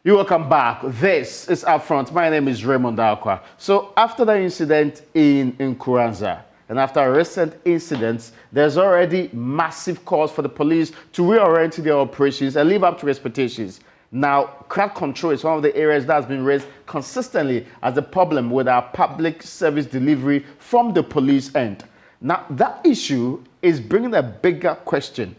You're welcome back. This is Upfront. My name is Raymond Akwa. So after the incident in Nkuranza, and after recent incidents, there's already massive calls for the police to reorient their operations and live up to expectations. Now, crowd control is one of the areas that has been raised consistently as a problem with our public service delivery from the police end. Now, that issue is bringing a bigger question.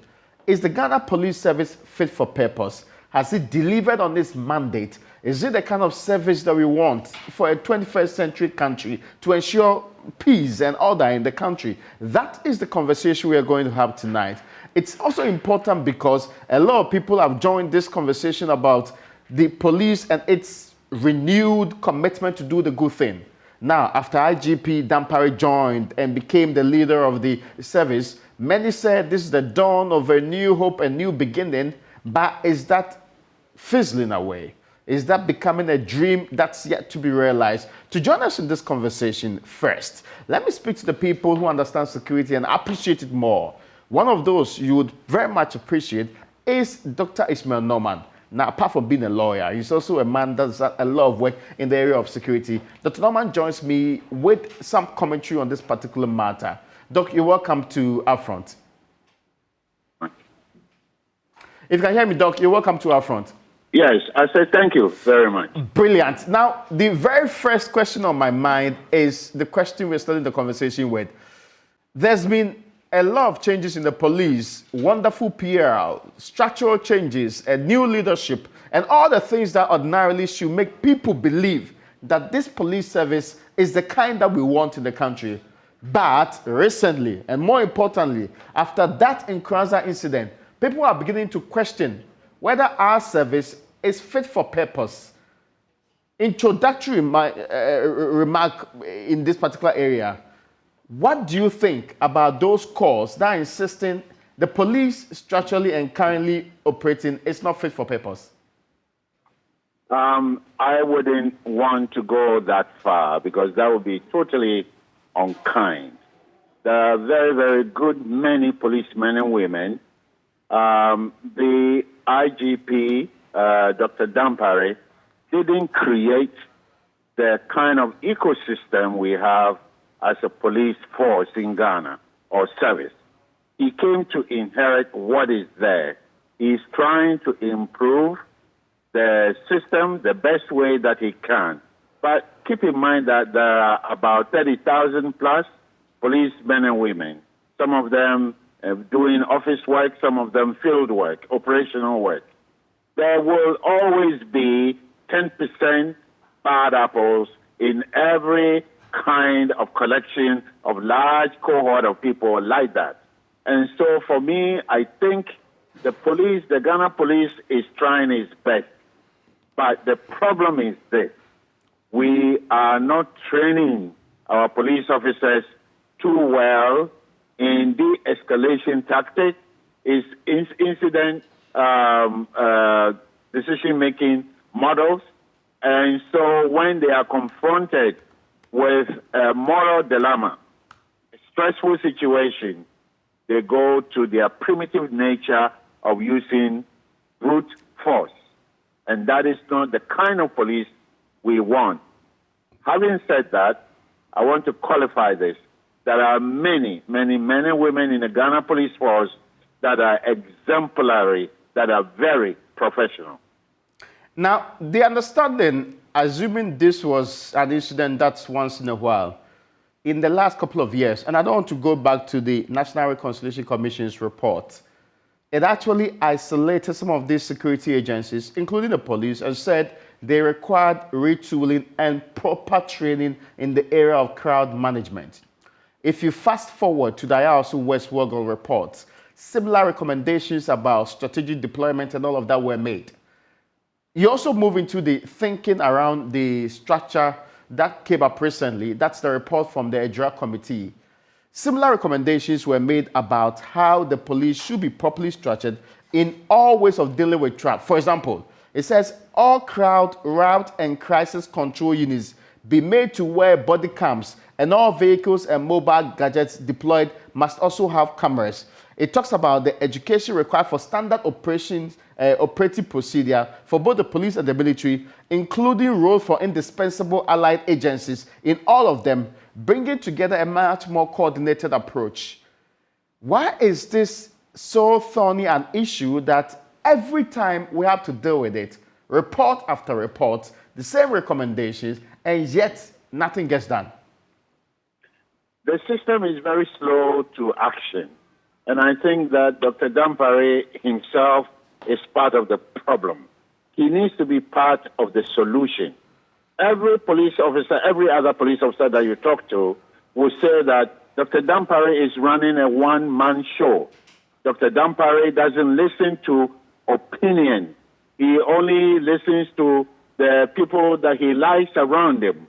Is the Ghana Police Service fit for purpose? Has it delivered on its mandate? Is it the kind of service that we want for a 21st century country to ensure peace and order in the country? That is the conversation we are going to have tonight. It's also important because a lot of people have joined this conversation about the police and its renewed commitment to do the good thing. Now, after IGP Dampare joined and became the leader of the service, many said this is the dawn of a new hope, a new beginning. But is that fizzling away? Is that becoming a dream that's yet to be realized? To join us in this conversation first, let me speak to the people who understand security and appreciate it more. One of those you would very much appreciate is Dr. Ismail Norman. Now, apart from being a lawyer, he's also a man that does a lot of work in the area of security. Dr. Norman joins me with some commentary on this particular matter. Doc, you're welcome to Upfront. If you can hear me, Doc, you're welcome to Upfront. Yes, I said thank you very much. Brilliant. Now, the very first question on my mind is the question we're starting the conversation with. There's been a lot of changes in the police, wonderful PR, structural changes, and new leadership, and all the things that ordinarily should make people believe that this police service is the kind that we want in the country. But recently, and more importantly, after that Nkuranza incident, people are beginning to question whether our service is fit for purpose. Introductory remark in this particular area. What do you think about those calls that are insisting the police structurally and currently operating is not fit for purpose? I wouldn't want to go that far because that would be totally unkind. There are very, very good many policemen and women. The IGP, Dr. Dampare, didn't create the kind of ecosystem we have as a police force in Ghana or service. He came to inherit what is there. He's trying to improve the system the best way that he can. But keep in mind that there are about 30,000 plus policemen and women, some of them doing office work, some of them field work, operational work. There will always be 10% bad apples in every kind of collection of large cohort of people like that. And so for me, I think the police, the Ghana police is trying its best. But the problem is this. We are not training our police officers too well in de-escalation tactics, is incident decision-making models. And so when they are confronted with a moral dilemma, a stressful situation, they go to their primitive nature of using brute force. And that is not the kind of police we want. Having said that, I want to qualify this. There are many, many men and women in the Ghana police force that are exemplary, that are very professional. Now, the understanding, assuming this was an incident that's once in a while, in the last couple of years, and I don't want to go back to the National Reconciliation Commission's report, it actually isolated some of these security agencies, including the police, and said they required retooling and proper training in the area of crowd management. If you fast forward to the IRC West Wogan report, similar recommendations about strategic deployment and all of that were made. You also move into the thinking around the structure that came up recently. That's the report from the EDRA committee. Similar recommendations were made about how the police should be properly structured in all ways of dealing with trap. For example, it says all crowd, route, and crisis control units be made to wear body cams, and all vehicles and mobile gadgets deployed must also have cameras. It talks about the education required for standard operations, operative procedure for both the police and the military, including roles for indispensable allied agencies in all of them, bringing together a much more coordinated approach. Why is this so thorny an issue that every time we have to deal with it, report after report, the same recommendations, and yet nothing gets done? The system is very slow to action. And I think that Dr. Dampare himself is part of the problem. He needs to be part of the solution. Every police officer, every other police officer that you talk to will say that Dr. Dampare is running a one-man show. Dr. Dampare doesn't listen to opinion. He only listens to the people that he likes around him.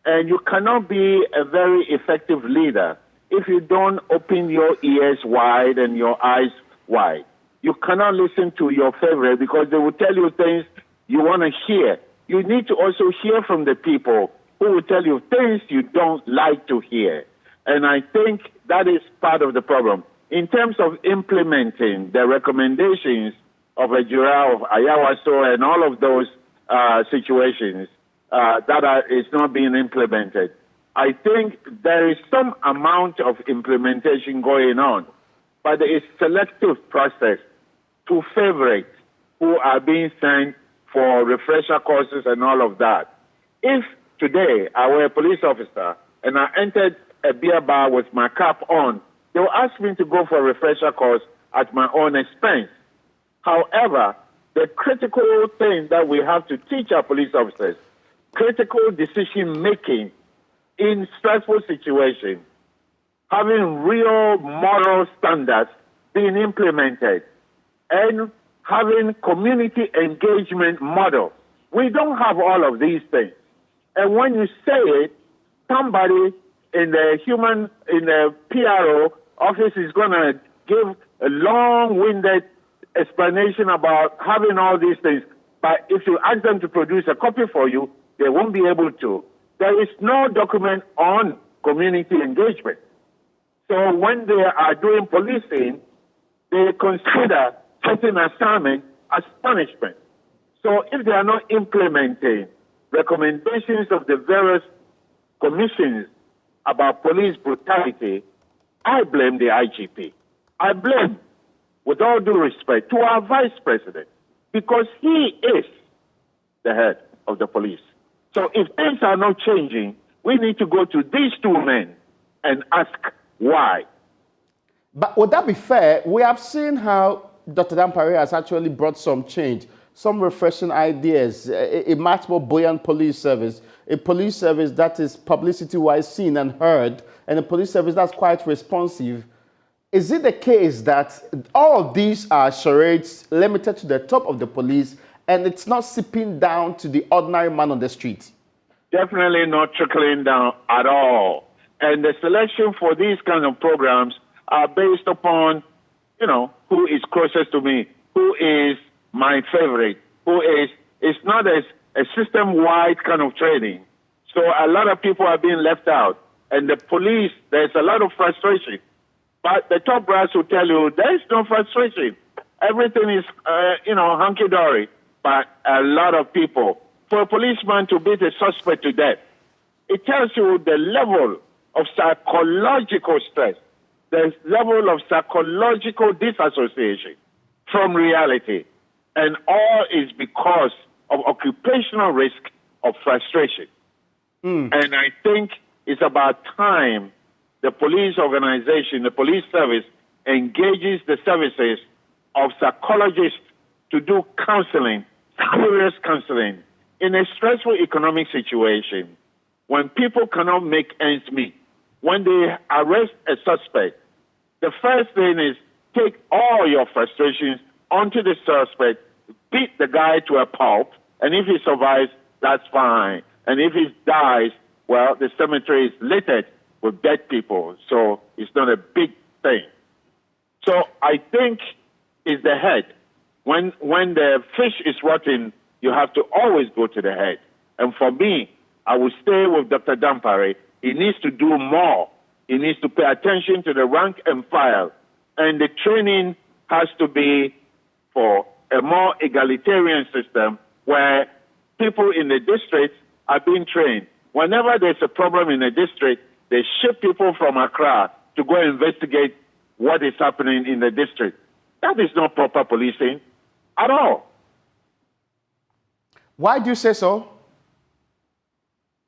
And you cannot be a very effective leader if you don't open your ears wide and your eyes wide. You cannot listen to your favorite because they will tell you things you want to hear. You need to also hear from the people who will tell you things you don't like to hear. And I think that is part of the problem. In terms of implementing the recommendations of Ejura, of Ayawaso, and all of those situations is not being implemented, I think there is some amount of implementation going on, but there is selective process to favorites who are being sent for refresher courses and all of that. If today I were a police officer and I entered a beer bar with my cap on, they will ask me to go for a refresher course at my own expense. However, the critical thing that we have to teach our police officers, critical decision making in stressful situations, having real moral standards being implemented, and having community engagement model. We don't have all of these things. And when you say it, somebody in the PRO office is going to give a long-winded explanation about having all these things. But if you ask them to produce a copy for you, they won't be able to. There is no document on community engagement. So when they are doing policing, they consider certain assignment as punishment. So if they are not implementing recommendations of the various commissions about police brutality, I blame the IGP. I blame, with all due respect, to our vice president, because he is the head of the police. So if things are not changing, we need to go to these two men and ask why. But would that be fair? We have seen how Dr. Dampare has actually brought some change, some refreshing ideas, a much more buoyant police service, a police service that is publicity-wise seen and heard, and a police service that's quite responsive. Is it the case that all of these are charades limited to the top of the police and it's not seeping down to the ordinary man on the street? Definitely not trickling down at all. And the selection for these kind of programs are based upon, who is closest to me, who is my favorite, it's not a system-wide kind of training. So a lot of people are being left out. And the police, there's a lot of frustration. But the top brass will tell you there is no frustration. Everything is, hunky-dory. But a lot of people, for a policeman to beat a suspect to death, it tells you the level of psychological stress, the level of psychological disassociation from reality. And all is because of occupational risk of frustration. And I think it's about time the police organization, the police service, engages the services of psychologists to do counseling, serious counseling. In a stressful economic situation, when people cannot make ends meet, when they arrest a suspect, the first thing is take all your frustrations onto the suspect, beat the guy to a pulp, and if he survives, that's fine. And if he dies, well, the cemetery is littered with dead people, so it's not a big thing. So I think it's the head. When the fish is rotting, you have to always go to the head. And for me, I will stay with Dr. Dampare. He needs to do more. He needs to pay attention to the rank and file And the training has to be for a more egalitarian system where people in the district are being trained. Whenever there's a problem in a district, they ship people from Accra to go investigate what is happening in the district. That is not proper policing at all. Why do you say so?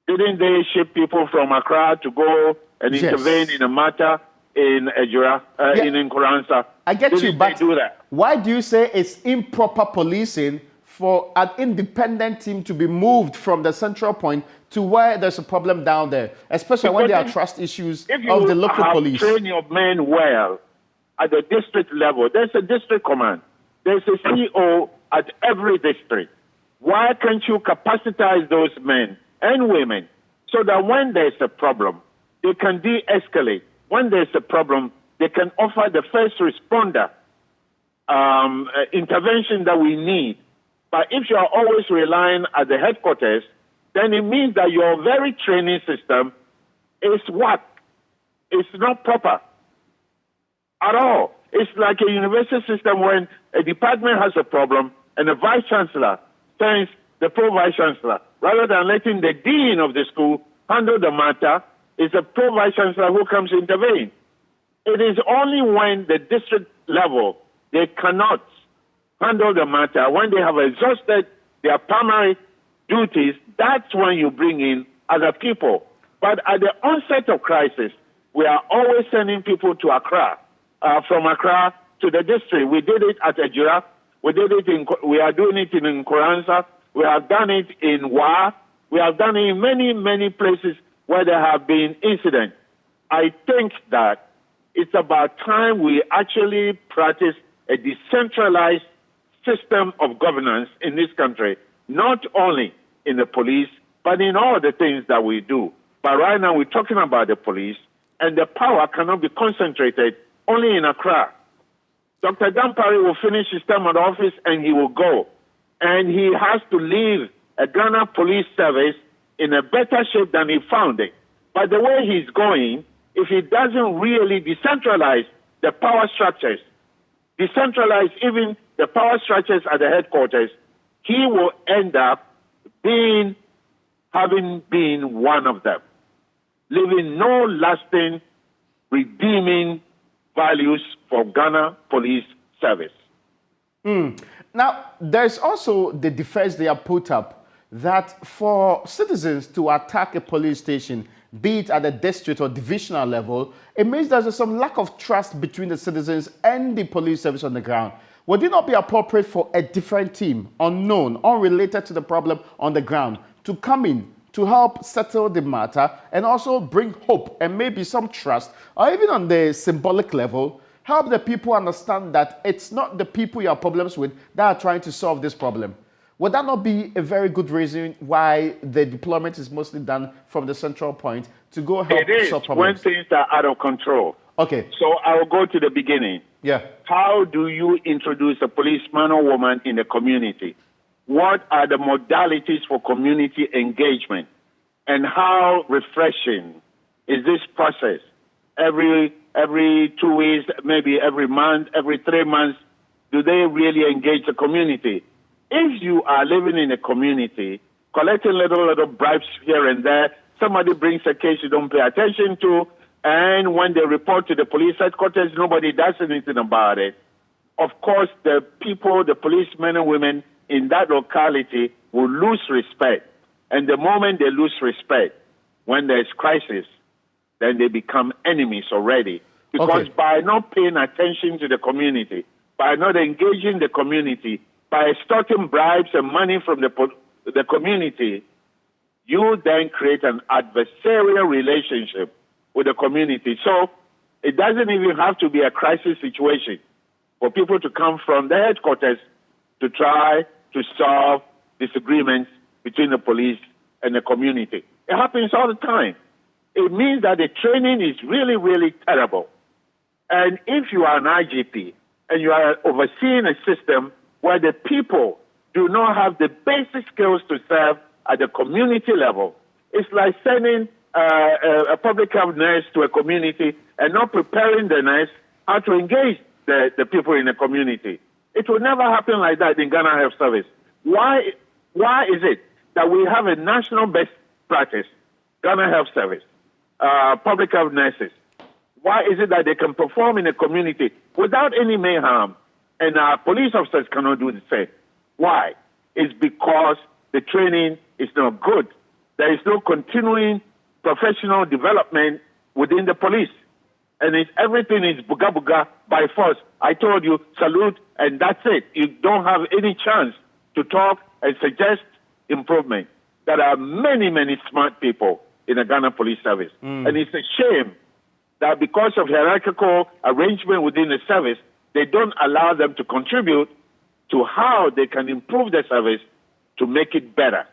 Didn't they ship people from Accra to go and intervene in a matter in Ejura, in Nkoranza? I get you, but do that? Why do you say it's improper policing for an independent team to be moved from the central point to where there's a problem down there, especially when there are trust issues of the local police? If you train your men well at the district level, there's a district command, there's a CO at every district. Why can't you capacitize those men and women so that when there's a problem, they can de-escalate? When there's a problem, they can offer the first responder intervention that we need. But if you are always relying at the headquarters, then it means that your very training system is what? It's not proper at all. It's like a university system when a department has a problem and the vice chancellor sends the pro-vice chancellor. Rather than letting the dean of the school handle the matter, it's a pro-vice chancellor who comes to intervene. It is only when the district level, they cannot handle the matter, when they have exhausted their primary duties, that's when you bring in other people. But at the onset of crisis, we are always sending people to Accra, from Accra to the district. We did it at Ejura. We are doing it in Nkoranza. We have done it in Wa. We have done it in many, many places where there have been incidents. I think that it's about time we actually practice a decentralized system of governance in this country, not only in the police, but in all the things that we do. But right now we're talking about the police, and the power cannot be concentrated only in Accra. Dr. Dampari will finish his term at office and he will go. And he has to leave a Ghana police service in a better shape than he found it. But the way he's going, if he doesn't really decentralize the power structures, decentralize even the power structures at the headquarters, he will end up having been one of them, leaving no lasting, redeeming values for Ghana Police Service. Now, there's also the defense they have put up that for citizens to attack a police station, be it at the district or divisional level, it means there's some lack of trust between the citizens and the police service on the ground. Would it not be appropriate for a different team, unknown, unrelated to the problem on the ground, to come in to help settle the matter and also bring hope and maybe some trust, or even on the symbolic level, help the people understand that it's not the people you have problems with that are trying to solve this problem? Would that not be a very good reason why the deployment is mostly done from the central point to go help solve problems? When things are out of control. Okay. So I will go to the beginning. Yeah. How do you introduce a policeman or woman in the community? What are the modalities for community engagement? And how refreshing is this process? Every 2 weeks, maybe every month, every 3 months, do they really engage the community? If you are living in a community, collecting little bribes here and there, somebody brings a case you don't pay attention to, and when they report to the police headquarters, nobody does anything about it. Of course, the people, the policemen and women in that locality will lose respect. And the moment they lose respect, when there's crisis, then they become enemies already. Because by not paying attention to the community, by not engaging the community, by extorting bribes and money from the community, you then create an adversarial relationship with the community. So it doesn't even have to be a crisis situation for people to come from the headquarters to try to solve disagreements between the police and the community. It happens all the time. It means that the training is really, really terrible. And if you are an IGP and you are overseeing a system where the people do not have the basic skills to serve at the community level, it's like sending a public health nurse to a community and not preparing the nurse how to engage the people in the community. It will never happen like that in Ghana Health Service. Why is it that we have a national best practice, Ghana Health Service, public health nurses? Why is it that they can perform in the community without any mayhem, and our police officers cannot do the same? Why? It's because the training is not good. There is no continuing professional development within the police. And everything is buga buga by force. I told you, salute, and that's it. You don't have any chance to talk and suggest improvement. There are many, many smart people in the Ghana Police Service. And it's a shame that because of hierarchical arrangement within the service, they don't allow them to contribute to how they can improve the service to make it better.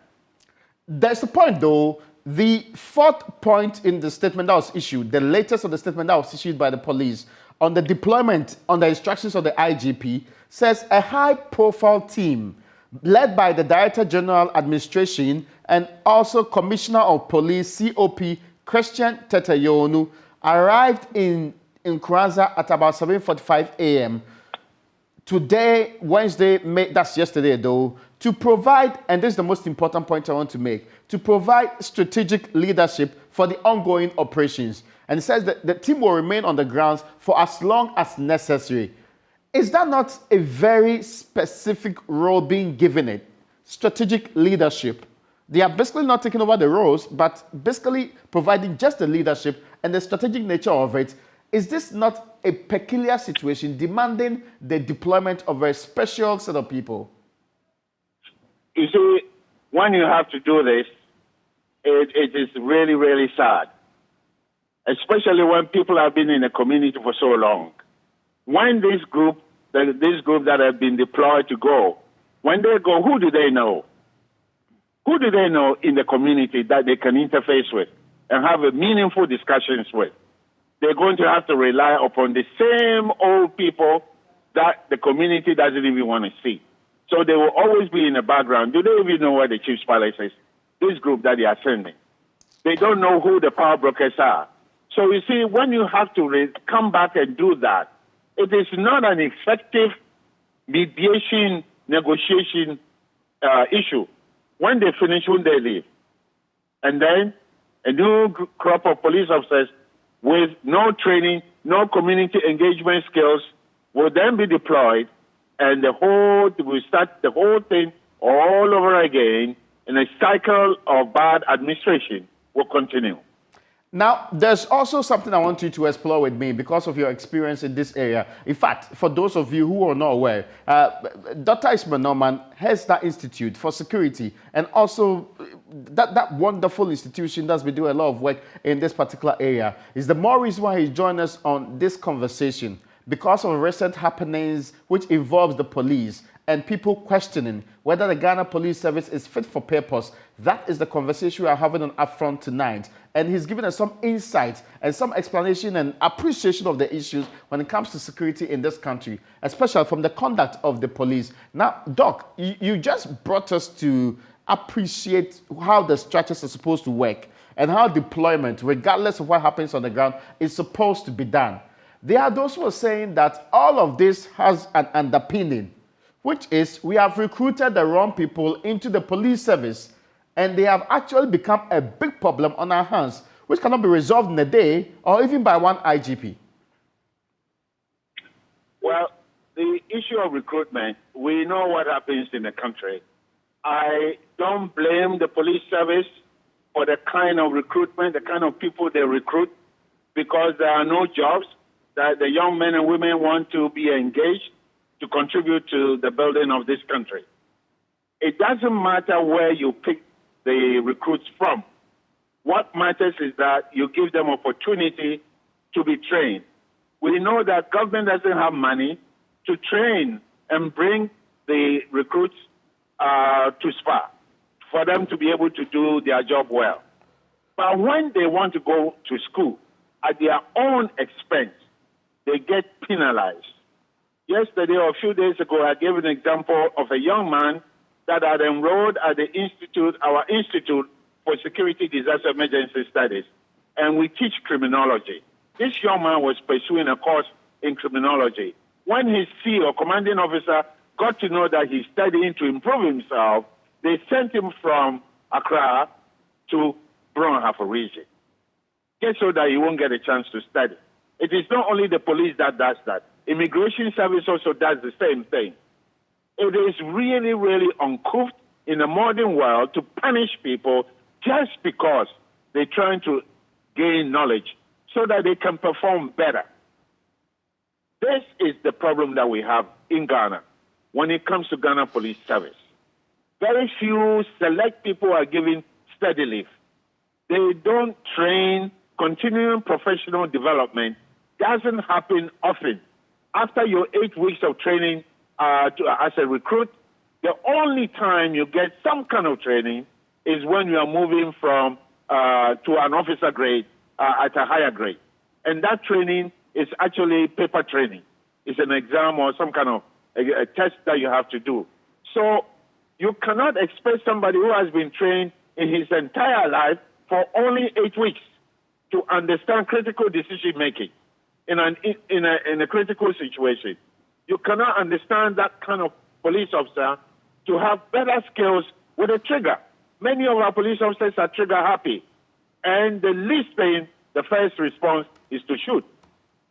There's the point, though. The fourth point in the statement that was issued, the latest of the statement that was issued by the police on the deployment on the instructions of the IGP, says a high-profile team led by the Director General Administration and also Commissioner of Police, COP, Christian Tetayonu, arrived in Nkoranza at about 7:45 a.m. today, Wednesday, that's yesterday though, to provide, and this is the most important point I want to make, to provide strategic leadership for the ongoing operations. And it says that the team will remain on the grounds for as long as necessary. Is that not a very specific role being given it? Strategic leadership. They are basically not taking over the roles, but basically providing just the leadership and the strategic nature of it. Is this not a peculiar situation demanding the deployment of a special set of people? You see, when you have to do this, it is really, really sad, especially when people have been in the community for so long. When this group that have been deployed to go, when they go, who do they know? Who do they know in the community that they can interface with and have a meaningful discussions with? They're going to have to rely upon the same old people that the community doesn't even want to see. So they will always be in the background. Do they even know where the chief's palace is? This group that they are sending. They don't know who the power brokers are. So you see, when you have to come back and do that, it is not an effective mediation, negotiation issue. When they finish, when they leave. And then a new crop of police officers with no training, no community engagement skills will then be deployed, and we start the whole thing all over again, and a cycle of bad administration will continue. Now, there's also something I want you to explore with me because of your experience in this area. In fact, for those of you who are not aware, Dr. Ismail Norman heads that Institute for Security, and also that wonderful institution that's been doing a lot of work in this particular area. Is the more reason why he's joined us on this conversation, because of recent happenings which involves the police and people questioning whether the Ghana Police Service is fit for purpose. That is the conversation we are having on UPfront tonight. And he's given us some insight and some explanation and appreciation of the issues when it comes to security in this country, especially from the conduct of the police. Now, Doc, you just brought us to appreciate how the structures are supposed to work and how deployment, regardless of what happens on the ground, is supposed to be done. There are those who are saying that all of this has an underpinning, which is we have recruited the wrong people into the police service, and they have actually become a big problem on our hands, which cannot be resolved in a day or even by one IGP. Well, the issue of recruitment, we know what happens in the country. I don't blame the police service for the kind of recruitment, the kind of people they recruit, because there are no jobs that the young men and women want to be engaged to contribute to the building of this country. It doesn't matter where you pick the recruits from. What matters is that you give them opportunity to be trained. We know that government doesn't have money to train and bring the recruits to SPA for them to be able to do their job well. But when they want to go to school at their own expense, they get penalized. Yesterday or a few days ago, I gave an example of a young man that had enrolled at the institute, our Institute for Security Disaster Emergency Studies, and we teach criminology. This young man was pursuing a course in criminology. When his CEO, commanding officer, got to know that he's studying to improve himself, they sent him from Accra to Brong-Ahafo region, just so that he won't get a chance to study. It is not only the police that does that. Immigration Service also does the same thing. It is really, really uncouth in the modern world to punish people just because they're trying to gain knowledge so that they can perform better. This is the problem that we have in Ghana when it comes to Ghana Police Service. Very few select people are given study leave. They don't train. Continuing professional development doesn't happen often. After your 8 weeks of training as a recruit, the only time you get some kind of training is when you are moving from to an officer grade at a higher grade. And that training is actually paper training. It's an exam or some kind of a test that you have to do. So you cannot expect somebody who has been trained in his entire life for only 8 weeks to understand critical decision making in a critical situation. You cannot understand that kind of police officer to have better skills with a trigger. Many of our police officers are trigger happy, and the least thing, the first response is to shoot.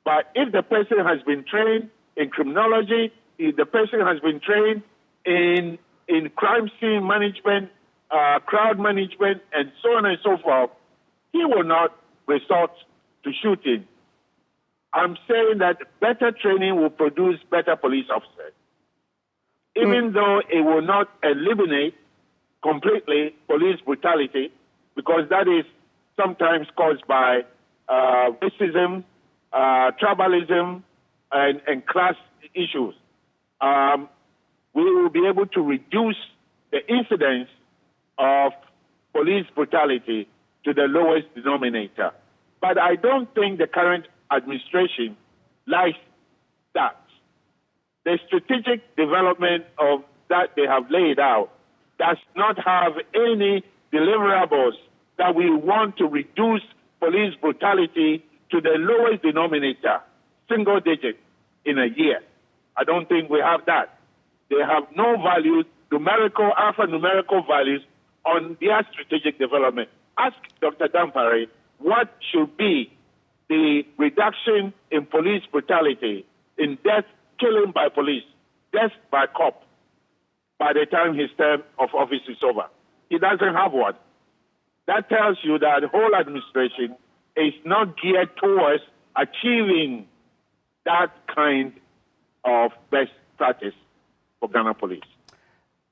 But if the person has been trained in criminology, if the person has been trained in crime scene management, crowd management, and so on and so forth, he will not resort to shooting. I'm saying that better training will produce better police officers. Even though it will not eliminate completely police brutality, because that is sometimes caused by racism, tribalism, and class issues. We will be able to reduce the incidence of police brutality to the lowest denominator. But I don't think the current administration likes that. The strategic development of that they have laid out does not have any deliverables that we want to reduce police brutality to the lowest denominator, single digit, in a year. I don't think we have that. They have no values, numerical, alphanumerical values on their strategic development. Ask Dr. Dampare what should be the reduction in police brutality, in death, killing by police, death by cop, by the time his term of office is over. He doesn't have one. That tells you that the whole administration is not geared towards achieving that kind of best practice for Ghana Police.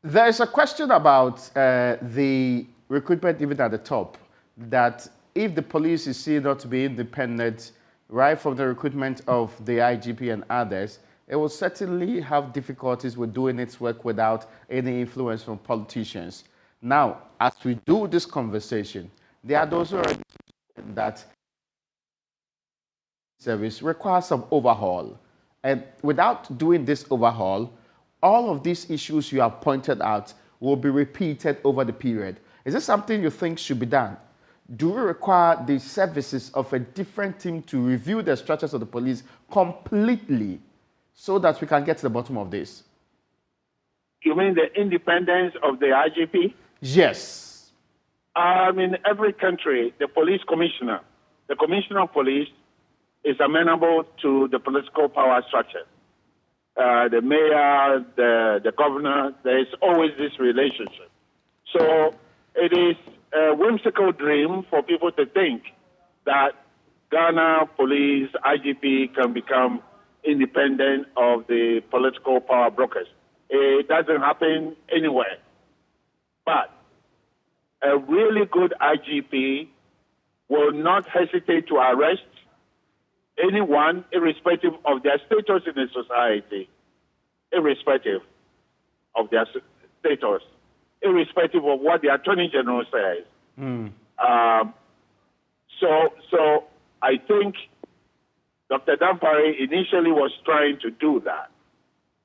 There is a question about the recruitment even at the top, that if the police is seen not to be independent right from the recruitment of the IGP and others, it will certainly have difficulties with doing its work without any influence from politicians. Now, as we do this conversation, there are those who are that service requires some overhaul. And without doing this overhaul, all of these issues you have pointed out will be repeated over the period. Is this something you think should be done? Do we require the services of a different team to review the structures of the police completely so that we can get to the bottom of this? You mean the independence of the IGP? Yes. In every country, the police commissioner, the commissioner of police is amenable to the political power structure. The mayor, the governor, there is always this relationship. So it is a whimsical dream for people to think that Ghana police, IGP can become independent of the political power brokers. It doesn't happen anywhere. But a really good IGP will not hesitate to arrest anyone, irrespective of their status in the society, irrespective of their status, irrespective of what the Attorney General says. So I think Dr. Dampare initially was trying to do that.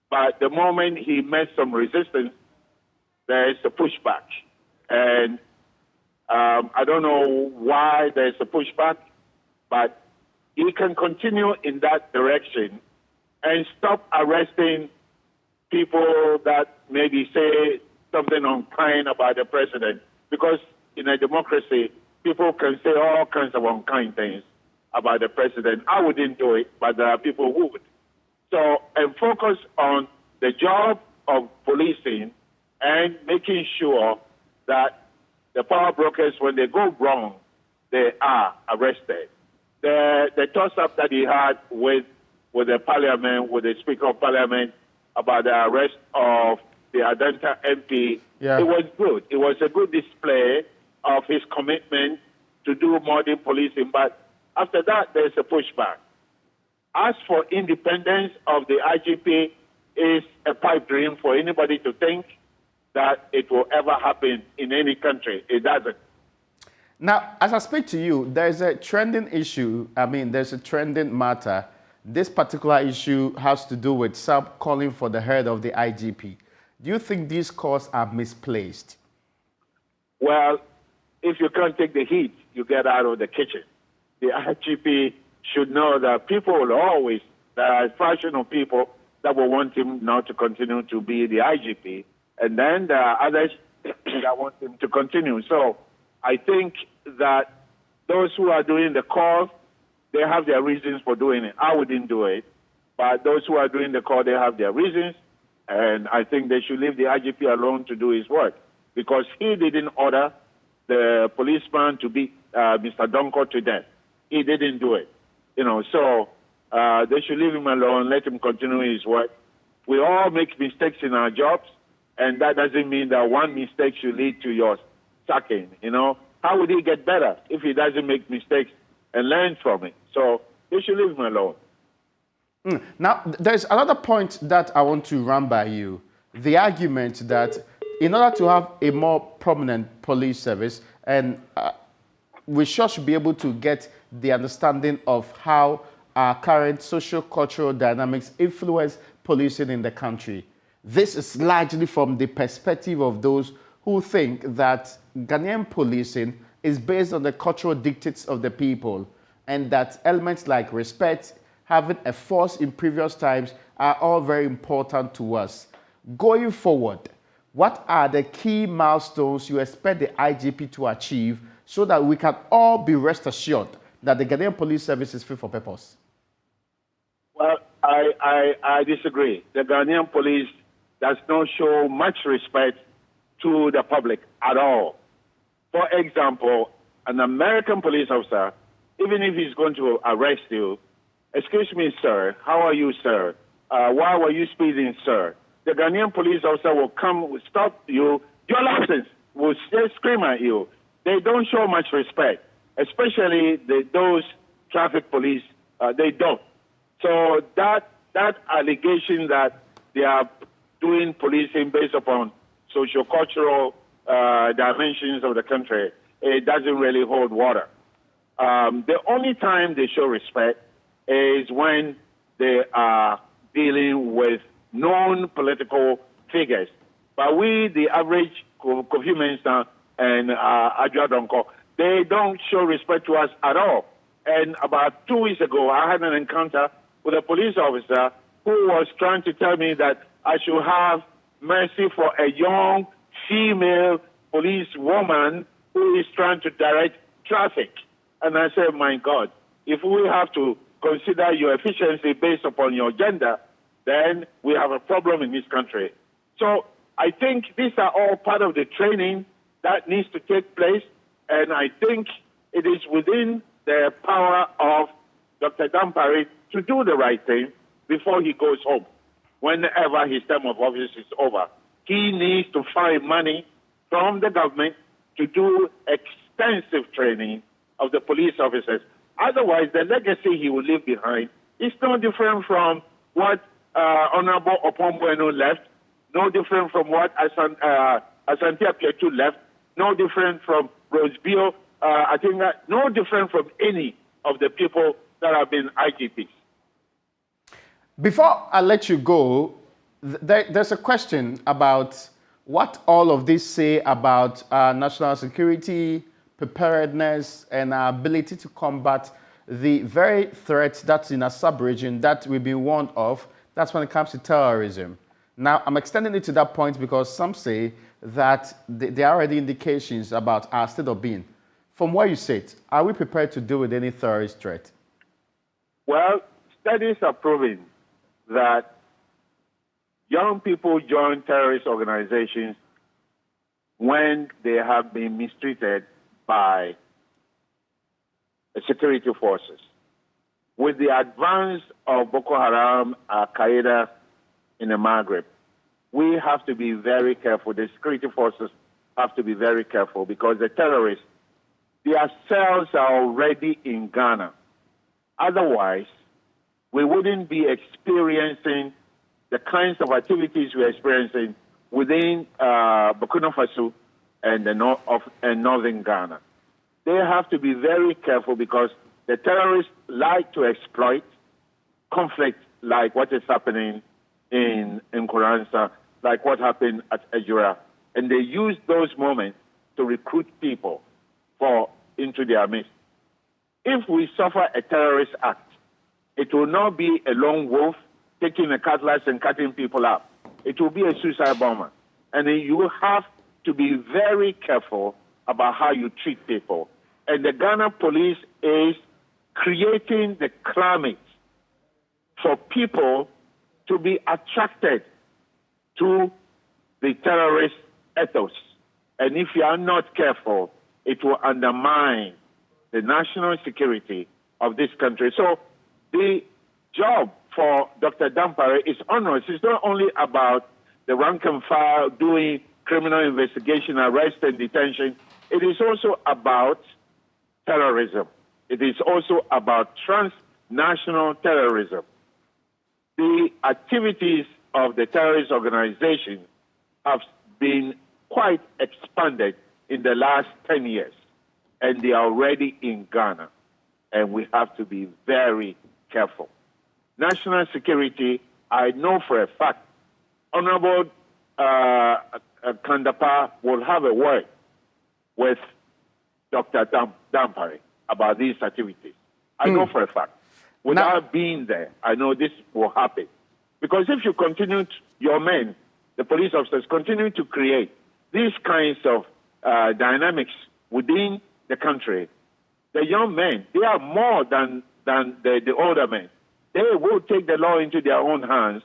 But the moment he met some resistance, there is a pushback. And I don't know why there's a pushback, but he can continue in that direction and stop arresting people that maybe say something unkind about the president. Because in a democracy, people can say all kinds of unkind things about the president. I wouldn't do it, but there are people who would. So, and focus on the job of policing and making sure that the power brokers, when they go wrong, they are arrested. The toss-up that he had with the parliament, with the Speaker of Parliament, about the arrest of the Adenta MP, It was good. It was a good display of his commitment to do modern policing. But after that, there's a pushback. As for independence of the IGP, is a pipe dream for anybody to think that it will ever happen in any country. It doesn't. Now, as I speak to you, there's a trending issue. I mean, there's a trending matter. This particular issue has to do with some calling for the head of the IGP. Do you think these calls are misplaced? Well, if you can't take the heat, you get out of the kitchen. The IGP should know that people will always, there are a fraction of people that will want him not to continue to be the IGP, and then there are others that want him to continue. So I think that those who are doing the call, they have their reasons for doing it. I wouldn't do it, but those who are doing the call, they have their reasons, and I think they should leave the IGP alone to do his work, because he didn't order the policeman to beat Mr. Donko to death. He didn't do it. So they should leave him alone, let him continue his work. We all make mistakes in our jobs, and that doesn't mean that one mistake should lead to your sacking. How would he get better if he doesn't make mistakes and learn from it? So they should leave him alone. Now, there's another point that I want to run by you. The argument that in order to have a more prominent police service, and we should be able to get the understanding of how our current socio-cultural dynamics influence policing in the country. This is largely from the perspective of those who think that Ghanaian policing is based on the cultural dictates of the people, and that elements like respect, having a force in previous times are all very important to us. Going forward, what are the key milestones you expect the IGP to achieve so that we can all be rest assured that the Ghanaian police service is fit for purpose? Well, I disagree. The Ghanaian police does not show much respect to the public at all. For example, an American police officer, even if he's going to arrest you, excuse me, sir, how are you, sir? Why were you speeding, sir? The Ghanaian police officer will come, will stop you, your license, will scream at you. They don't show much respect, especially those traffic police, they don't. So that allegation that they are doing policing based upon socio-cultural dimensions of the country, it doesn't really hold water. The only time they show respect is when they are dealing with known political figures. But we, the average Kofi Mensah and Adjoa Donko, they don't show respect to us at all. And about 2 weeks ago, I had an encounter with a police officer who was trying to tell me that I should have mercy for a young female police woman who is trying to direct traffic. And I said, my God, if we have to consider your efficiency based upon your gender, then we have a problem in this country. So I think these are all part of the training that needs to take place, and I think it is within the power of Dr. Dampare to do the right thing before he goes home, whenever his term of office is over. He needs to find money from the government to do extensive training of the police officers. Otherwise, the legacy he will leave behind is no different from what Honorable Opombueno left, no different from what Asante Apiatu left, no different from Rose Bio, I think that no different from any of the people that have been IGPs. Before I let you go, there's a question about what all of this say about national security, preparedness, and our ability to combat the very threat that's in a sub-region that we've been warned of, that's when it comes to terrorism. Now, I'm extending it to that point because some say that there are already indications about our state of being. From where you sit, are we prepared to deal with any terrorist threat? Well, studies are proving that young people join terrorist organizations when they have been mistreated by security forces. With the advance of Boko Haram, Al-Qaeda in the Maghreb, we have to be very careful. The security forces have to be very careful because the terrorists, their cells are already in Ghana. Otherwise, we wouldn't be experiencing the kinds of activities we're experiencing within Burkina Faso and northern Ghana. They have to be very careful because the terrorists like to exploit conflict like what is happening in Nkoranza, like what happened at Ejura. And they use those moments to recruit people into their midst. If we suffer a terrorist act, it will not be a lone wolf taking a cutlass and cutting people up. It will be a suicide bomber. And then you have to be very careful about how you treat people. And the Ghana police is creating the climate for people to be attracted to the terrorist ethos. And if you are not careful, it will undermine the national security of this country. So the job for Dr. Dampare is onerous. It's not only about the rank and file doing criminal investigation, arrest, and detention. It is also about terrorism. It is also about transnational terrorism. The activities of the terrorist organization have been quite expanded in the last 10 years, and they are already in Ghana, and we have to be very careful. National security, I know for a fact, Honorable Kandapa will have a word with Dr. Dampare about these activities. I know for a fact. Without being there, I know this will happen. Because if you continue, your men, the police officers, continue to create these kinds of dynamics within the country, the young men, they are more than the older men. They will take the law into their own hands,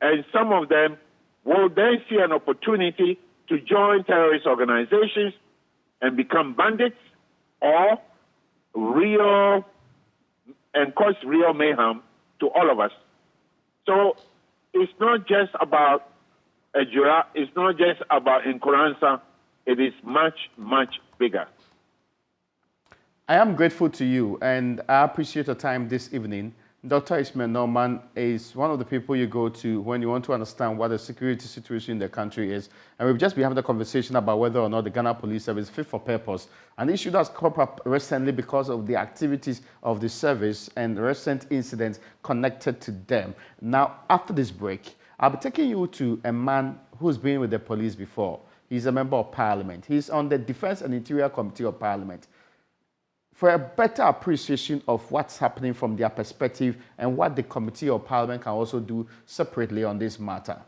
and some of them will then see an opportunity to join terrorist organizations and become bandits or cause real mayhem to all of us. So it's not just about Ejura, it's not just about Nkoranza, it is much, much bigger. I am grateful to you, and I appreciate your time this evening. Dr. Ismail Norman is one of the people you go to when you want to understand what the security situation in the country is. And we've just been having a conversation about whether or not the Ghana Police Service is fit for purpose. An issue that's come up recently because of the activities of the service and recent incidents connected to them. Now, after this break, I'll be taking you to a man who's been with the police before. He's a member of parliament. He's on the Defense and Interior Committee of Parliament. For a better appreciation of what's happening from their perspective and what the Committee of Parliament can also do separately on this matter.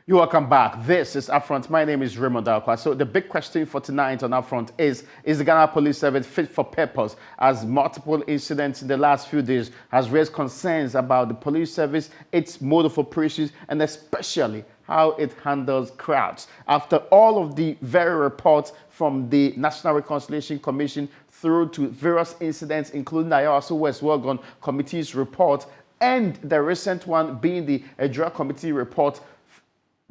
You're welcome back. This is Upfront. My name is Raymond Alqua. So the big question for tonight on Upfront is the Ghana Police Service fit for purpose? As multiple incidents in the last few days has raised concerns about the police service, its mode of operations, and especially how it handles crowds. After all of the very reports from the National Reconciliation Commission through to various incidents, including the Ayawaso West Worgon Committee's report, and the recent one being the Ejura Committee report,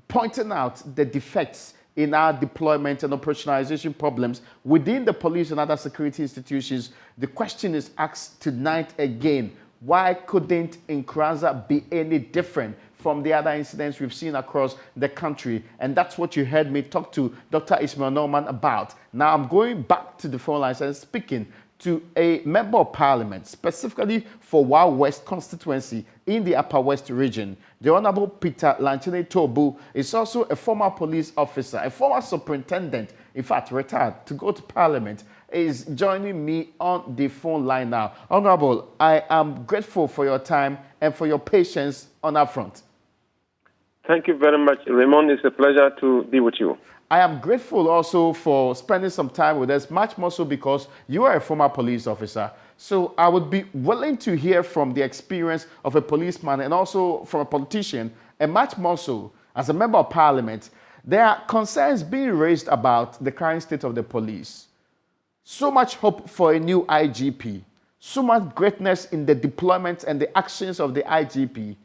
pointing out the defects in our deployment and operationalization problems within the police and other security institutions, the question is asked tonight again: why couldn't Nkoranza be any different from the other incidents we've seen across the country. And that's what you heard me talk to Dr. Ismail Norman about. Now I'm going back to the phone lines and speaking to a member of parliament, specifically for Wild West constituency in the Upper West region. The Honorable Peter Lanchene Tobu is also a former police officer, a former superintendent, in fact, retired to go to parliament, is joining me on the phone line now. Honorable, I am grateful for your time and for your patience on our front. Thank you very much, Raymond. It's a pleasure to be with you. I am grateful also for spending some time with us, much more so because you are a former police officer. So I would be willing to hear from the experience of a policeman and also from a politician, and much more so as a member of parliament. There are concerns being raised about the current state of the police. So much hope for a new IGP, so much greatness in the deployment and the actions of the IGP,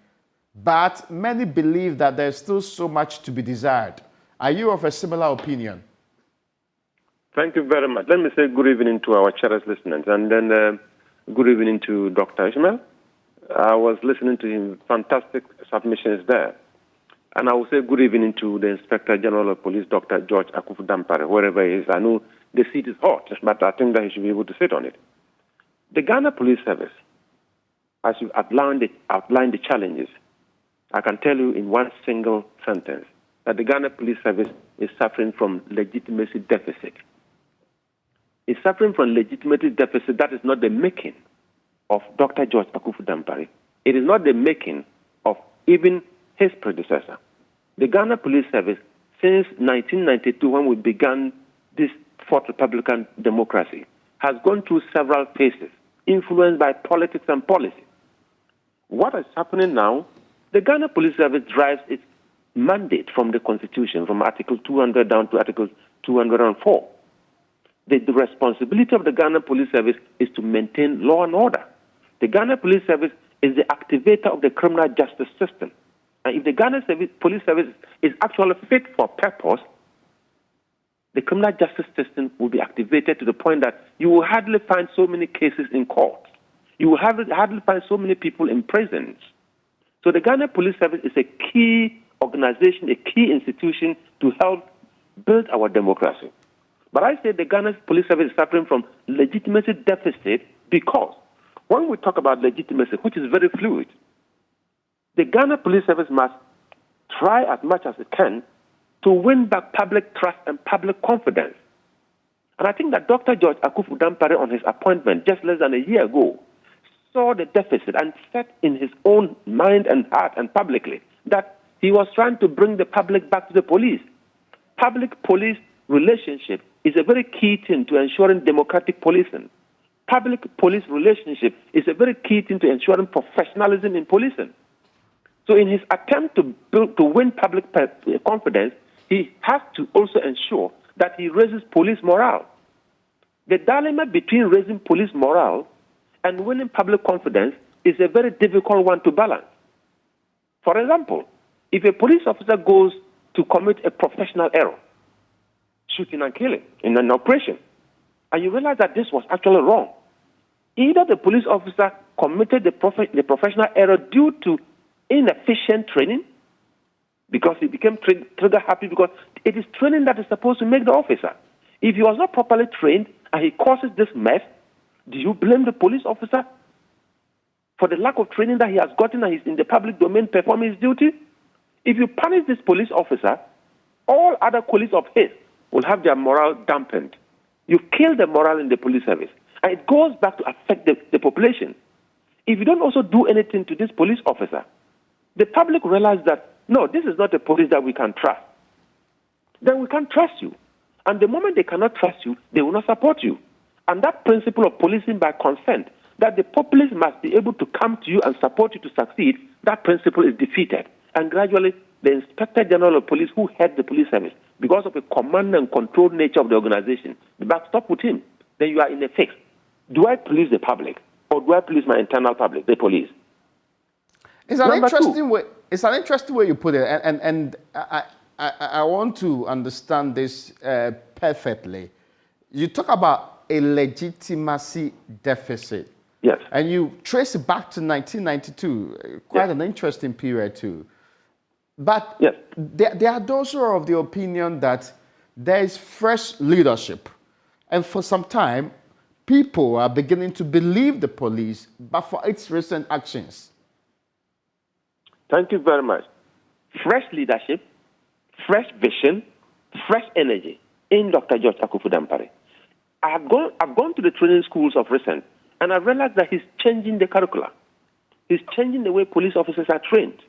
but many believe that there's still so much to be desired. Are you of a similar opinion? Thank you very much. Let me say good evening to our cherished listeners, and then good evening to Dr. Ishmael. I was listening to him, fantastic submissions there. And I will say good evening to the Inspector General of Police, Dr. George Akufu Dampare, wherever he is. I know the seat is hot, but I think that he should be able to sit on it. The Ghana Police Service, as you outlined the challenges, I can tell you in one single sentence that the Ghana Police Service is suffering from legitimacy deficit. It's suffering from legitimacy deficit that is not the making of Dr. George Akufu Dampare. It is not the making of even his predecessor. The Ghana Police Service, since 1992, when we began this Fourth Republican democracy, has gone through several phases, influenced by politics and policy. What is happening now? The Ghana Police Service drives its mandate from the Constitution, from Article 200 down to Article 204. The responsibility of the Ghana Police Service is to maintain law and order. The Ghana Police Service is the activator of the criminal justice system. And if the Ghana Police Service is actually fit for purpose, the criminal justice system will be activated to the point that you will hardly find so many cases in court. You will hardly find so many people in prisons. So the Ghana Police Service is a key organization, a key institution to help build our democracy. But I say the Ghana Police Service is suffering from legitimacy deficit because when we talk about legitimacy, which is very fluid, the Ghana Police Service must try as much as it can to win back public trust and public confidence. And I think that Dr. George Akufu Dampare, on his appointment just less than a year ago, saw the deficit and said in his own mind and heart and publicly that he was trying to bring the public back to the police. Public-police relationship is a very key thing to ensuring democratic policing. Public-police relationship is a very key thing to ensuring professionalism in policing. So in his attempt to win public confidence, he has to also ensure that he raises police morale. The dilemma between raising police morale and winning public confidence is a very difficult one to balance. For example, if a police officer goes to commit a professional error, shooting and killing in an operation, and you realize that this was actually wrong, either the police officer committed the professional error due to inefficient training, because he became trigger happy, because it is training that is supposed to make the officer. If he was not properly trained and he causes this mess, do you blame the police officer for the lack of training that he has gotten and he's in the public domain performing his duty? If you punish this police officer, all other colleagues of his will have their morale dampened. You kill the morale in the police service, and it goes back to affect the population. If you don't also do anything to this police officer, the public realize that, no, this is not a police that we can trust. Then we can't trust you. And the moment they cannot trust you, they will not support you. And that principle of policing by consent, that the populace must be able to come to you and support you to succeed, that principle is defeated. And gradually, the Inspector General of Police, who heads the police service, because of the command and control nature of the organization, the back stop with him. Then you are in a fix. Do I police the public, or do I police my internal public, the police? It's an interesting way. It's an interesting way you put it, and I want to understand this perfectly. You talk about a legitimacy deficit. Yes. And you trace it back to 1992, quite an interesting period too. But Yes. there are those who are of the opinion that there is fresh leadership. And for some time, people are beginning to believe the police, but for its recent actions. Thank you very much. Fresh leadership, fresh vision, fresh energy in Dr. George Akuffo Dampare. I've gone to the training schools of recent, and I realized that he's changing the curricula. He's changing the way police officers are trained.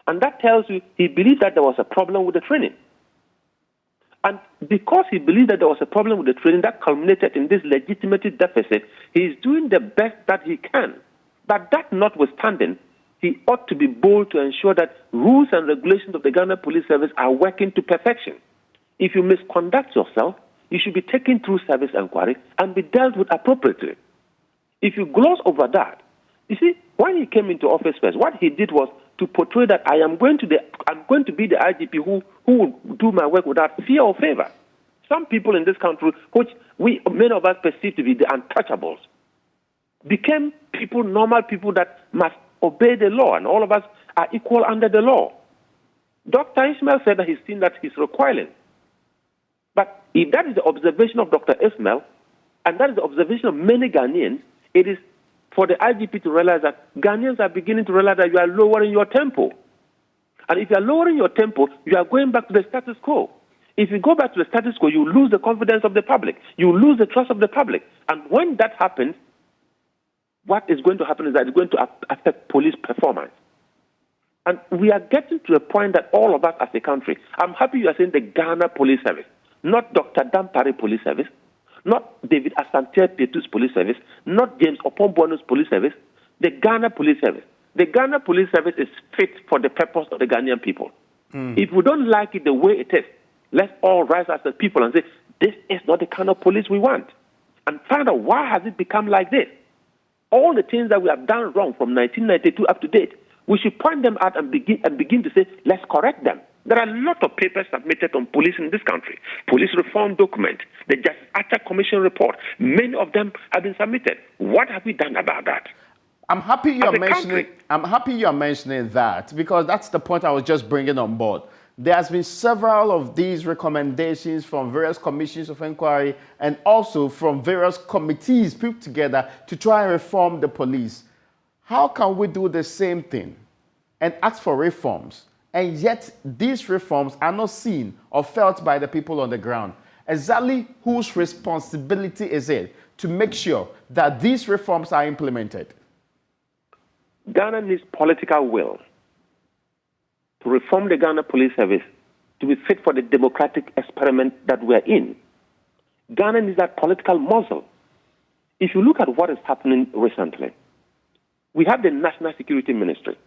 And that tells you he believed that there was a problem with the training. And because he believed that there was a problem with the training that culminated in this legitimacy deficit, he is doing the best that he can. But that notwithstanding, he ought to be bold to ensure that rules and regulations of the Ghana Police Service are working to perfection. If you misconduct yourself, you should be taken through service inquiry and be dealt with appropriately. If you gloss over that, you see, when he came into office first, what he did was to portray that I'm going to be the IGP who will do my work without fear or favor. Some people in this country, which many of us perceive to be the untouchables, became normal people that must obey the law, and all of us are equal under the law. Dr. Ismail said that he's seen that he's recoiling. But if that is the observation of Dr. Ismail, and that is the observation of many Ghanaians, it is for the IGP to realize that Ghanaians are beginning to realize that you are lowering your tempo. And if you are lowering your tempo, you are going back to the status quo. If you go back to the status quo, you lose the confidence of the public. You lose the trust of the public. And when that happens, what is going to happen is that it's going to affect police performance. And we are getting to a point that all of us as a country, I'm happy you are saying the Ghana Police Service, not Dr. Dampare Police Service, not David Asante Petu's Police Service, not James Opombono's Police Service, the Ghana Police Service. The Ghana Police Service is fit for the purpose of the Ghanaian people. If we don't like it the way it is, let's all rise as a people and say, this is not the kind of police we want. And find out why has it become like this. All the things that we have done wrong from 1992 up to date, we should point them out and begin to say, let's correct them. There are a lot of papers submitted on police in this country. Police reform document, the Justice Atta Commission report, many of them have been submitted. What have we done about that? I'm happy you are mentioning that, because that's the point I was just bringing on board. There has been several of these recommendations from various commissions of inquiry and also from various committees put together to try and reform the police. How can we do the same thing and ask for reforms, and yet these reforms are not seen or felt by the people on the ground? Exactly whose responsibility is it to make sure that these reforms are implemented? Ghana needs political will to reform the Ghana Police Service to be fit for the democratic experiment that we're in. Ghana needs that political muscle. If you look at what is happening recently, we have the National Security Ministry.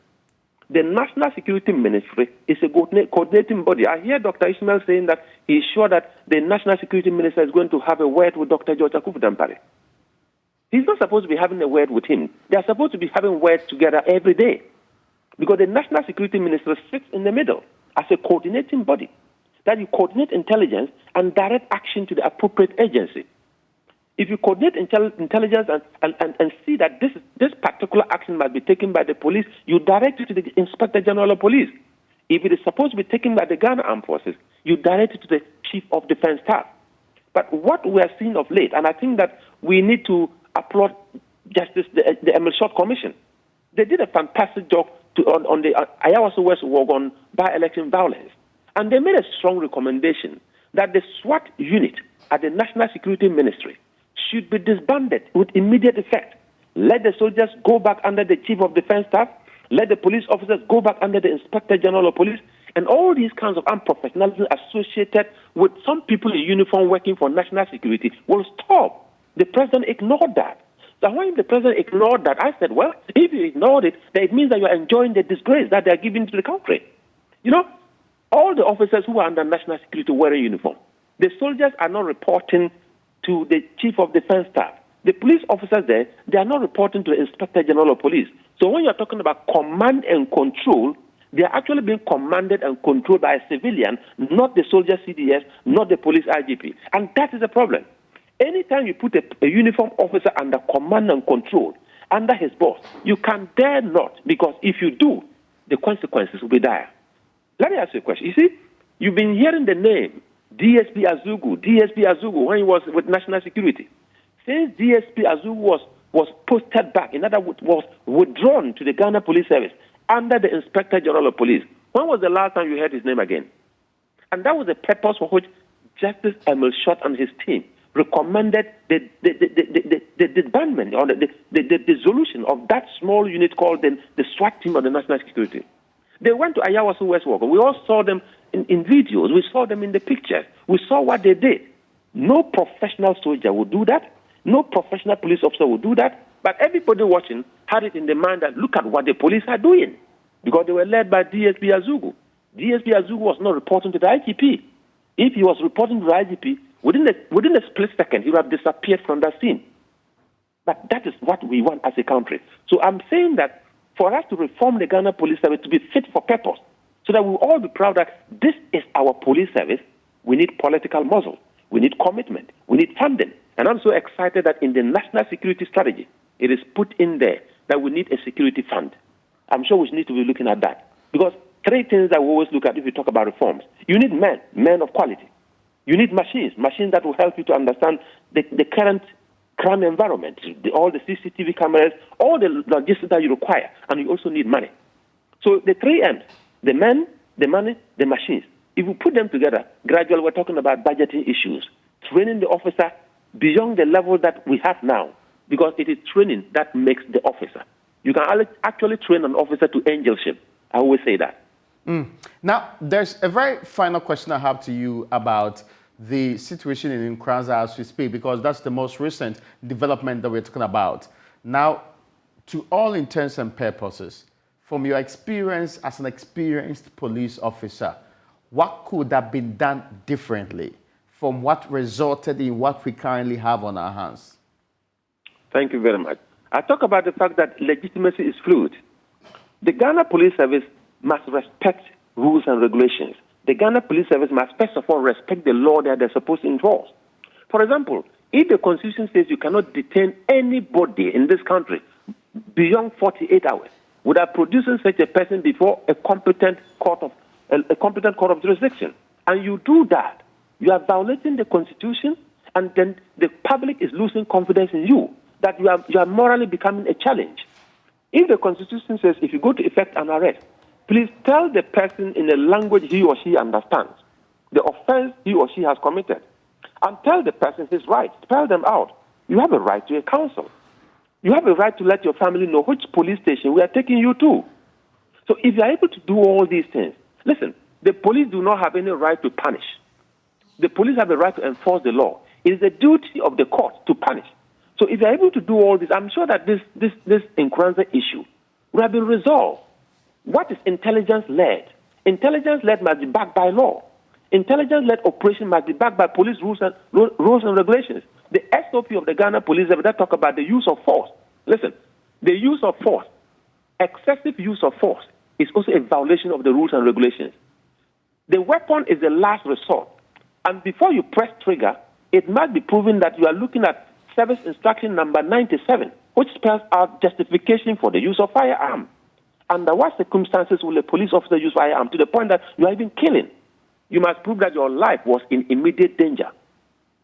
The National Security Ministry is a coordinating body. I hear Dr. Ismail saying that he's sure that the National Security Minister is going to have a word with Dr. George Akuffo Dampare. He's not supposed to be having a word with him. They are supposed to be having words together every day. Because the National Security Minister sits in the middle as a coordinating body, that you coordinate intelligence and direct action to the appropriate agency. If you coordinate intelligence and see that this particular action must be taken by the police, you direct it to the Inspector General of Police. If it is supposed to be taken by the Ghana Armed Forces, you direct it to the Chief of Defense Staff. But what we are seeing of late, and I think that we need to applaud the Emil Short Commission. They did a fantastic job on the Ayawaso West Wogon by-election violence. And they made a strong recommendation that the SWAT unit at the National Security Ministry should be disbanded with immediate effect. Let the soldiers go back under the Chief of Defense Staff. Let the police officers go back under the Inspector General of Police. And all these kinds of unprofessionalism associated with some people in uniform working for national security will stop. The president ignored that. So when the president ignored that, I said, well, if you ignored it, then it means that you are enjoying the disgrace that they are giving to the country. You know, all the officers who are under national security wearing uniform, the soldiers are not reporting to the Chief of Defense Staff. The police officers there, they are not reporting to the Inspector General of Police. So when you're talking about command and control, they are actually being commanded and controlled by a civilian, not the soldier CDS, not the police IGP. And that is the problem. Anytime you put a uniform officer under command and control, under his boss, you can dare not, because if you do, the consequences will be dire. Let me ask you a question. You see, you've been hearing the name DSP Azugu, when he was with National Security. Since DSP Azugu was posted back, in other words, was withdrawn to the Ghana Police Service under the Inspector General of Police, when was the last time you heard his name again? And that was the purpose for which Justice Emil Short and his team recommended the disbandment or the dissolution of that small unit called the SWAT team of the National Security. They went to Ayawaso West Walker. We all saw them in videos. We saw them in the pictures. We saw what they did. No professional soldier would do that. No professional police officer would do that. But everybody watching had it in the mind that look at what the police are doing, because they were led by DSP Azugu. DSP Azugu was not reporting to the IGP. If he was reporting to the IGP, within a split second, he would have disappeared from that scene. But that is what we want as a country. So I'm saying that for us to reform the Ghana Police Service to be fit for purpose, so that we'll all be proud that this is our police service, we need political muscle, we need commitment, we need funding. And I'm so excited that in the National Security Strategy, it is put in there that we need a security fund. I'm sure we need to be looking at that. Because three things that we always look at if we talk about reforms. You need men of quality. You need machines that will help you to understand the current crime environment, all the CCTV cameras, all the logistics that you require. And you also need money. So the three M's, the men, the money, the machines. If we put them together, gradually we're talking about budgeting issues, training the officer beyond the level that we have now, because it is training that makes the officer. You can actually train an officer to angelship. I always say that. Now, there's a very final question I have to you about the situation in Nkranza as we speak, because that's the most recent development that we're talking about. Now, to all intents and purposes, from your experience as an experienced police officer, what could have been done differently from what resulted in what we currently have on our hands? Thank you very much. I talk about the fact that legitimacy is fluid. The Ghana Police Service must respect rules and regulations. The Ghana Police Service must first of all respect the law that they're supposed to enforce. For example, if the Constitution says you cannot detain anybody in this country beyond 48 hours without producing such a person before a competent court of jurisdiction, and you do that, you are violating the Constitution, and then the public is losing confidence in you, that you are morally becoming a challenge. If the Constitution says if you go to effect an arrest, please tell the person in a language he or she understands the offense he or she has committed, and tell the person his rights. Spell them out. You have a right to a counsel. You have a right to let your family know which police station we are taking you to. So if you are able to do all these things, listen, the police do not have any right to punish. The police have a right to enforce the law. It is the duty of the court to punish. So if you're able to do all this, I'm sure that this Nkranza issue will have been resolved. What is intelligence-led? Intelligence-led must be backed by law. Intelligence-led operation must be backed by police rules and regulations. The SOP of the Ghana Police Service that talk about the use of force. Listen, the use of force, excessive use of force, is also a violation of the rules and regulations. The weapon is the last resort. And before you press trigger, it must be proven that you are looking at Service Instruction number 97, which spells out justification for the use of firearm. Under what circumstances will a police officer use firearm to the point that you are even killing? You must prove that your life was in immediate danger.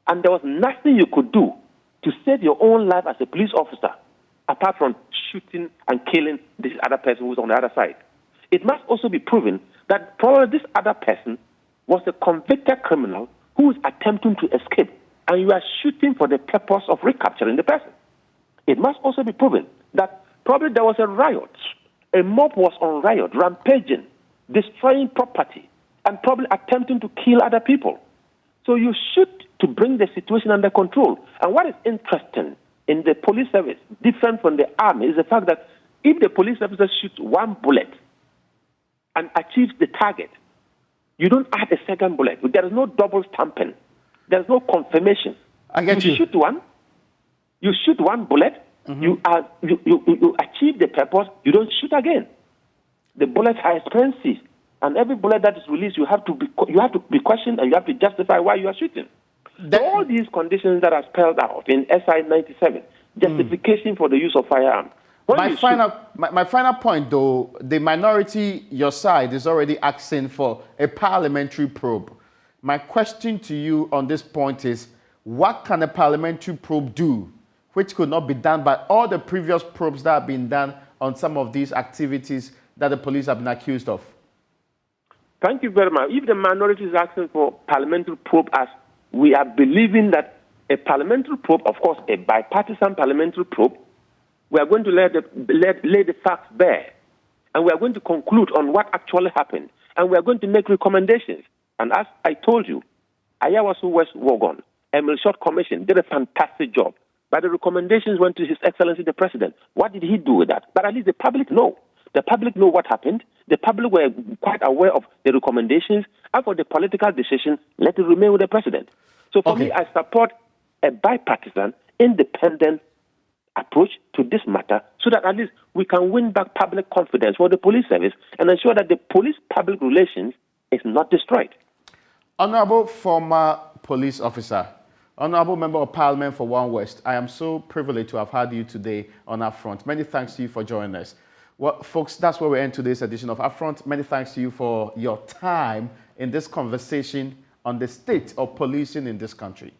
And there was nothing you could do to save your own life as a police officer, apart from shooting and killing this other person who's on the other side. It must also be proven that probably this other person was a convicted criminal who is attempting to escape, and you are shooting for the purpose of recapturing the person. It must also be proven that probably there was a riot. A mob was on riot, rampaging, destroying property, and probably attempting to kill other people. So you shoot to bring the situation under control. And what is interesting in the police service, different from the army, is the fact that if the police officer shoots one bullet and achieves the target, you don't add a second bullet. There is no double stamping. There is no confirmation. I get you. You shoot one bullet, you achieve the purpose, you don't shoot again. The bullets are expensive, and every bullet that is released, you have to be questioned, and you have to justify why you are shooting. So all these conditions that are spelled out in SI 97, justification for the use of firearm, My final point, though, the minority, your side, is already asking for a parliamentary probe. My question to you on this point is, what can a parliamentary probe do, which could not be done by all the previous probes that have been done on some of these activities that the police have been accused of? Thank you very much. If the minority is asking for parliamentary probe, as we are believing that a parliamentary probe, of course, a bipartisan parliamentary probe, we are going to lay the facts bare, and we are going to conclude on what actually happened, and we are going to make recommendations. And as I told you, Ayawaso West Wogon, Emil Short Commission did a fantastic job, but the recommendations went to His Excellency the President. What did he do with that? But at least the public know. The public know what happened. The public were quite aware of the recommendations, and for the political decision, let it remain with the President. So for me, I support a bipartisan, independent approach to this matter so that at least we can win back public confidence for the police service and ensure that the police-public relations is not destroyed. Honorable former police officer, Honorable Member of Parliament for One West, I am so privileged to have had you today on Upfront. Many thanks to you for joining us. Well, folks, that's where we end today's edition of Upfront. Many thanks to you for your time in this conversation on the state of policing in this country.